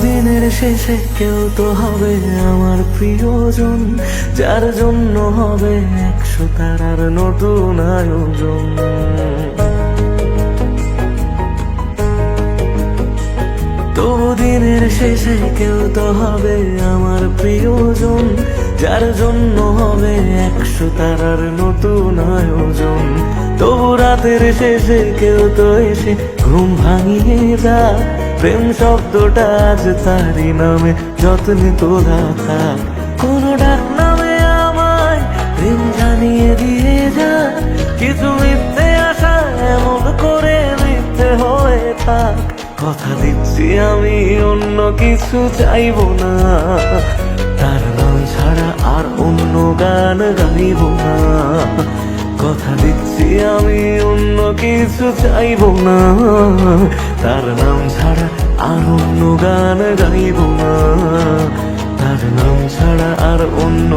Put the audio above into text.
দিনের শেষে কেউ তো হবে আমার প্রিয়জন, যার জন্য হবে 100 তারার নতুন আয়োজন। তবু দিনের শেষে কেউ তো হবে আমার প্রিয়জন, যার জন্য হবে 100 তারার নতুন আয়োজন। তবু রাতের শেষে কেউ তো এসে ঘুম ভাঙিয়ে যা, প্রেম শব্দটা আজ তারই নামে যত্নে তোলা থাক। কোনো ডাক নামে আমায় প্রেম জানিয়ে দিয়ে যা, কিছু মিথ্যে আশা এমন করে মিথ্যে হয়ে থাক। কথা দিচ্ছি আমি অন্য কিছু চাইবো না, তার নাম ছাড়া আর অন্য গান গাইব না। কথা দিচ্ছি আমি অন্য কিছু চাইবো না, তার নাম ছাড়া আর অন্য গান গাইব না। তার নাম ছাড়া আর অন্য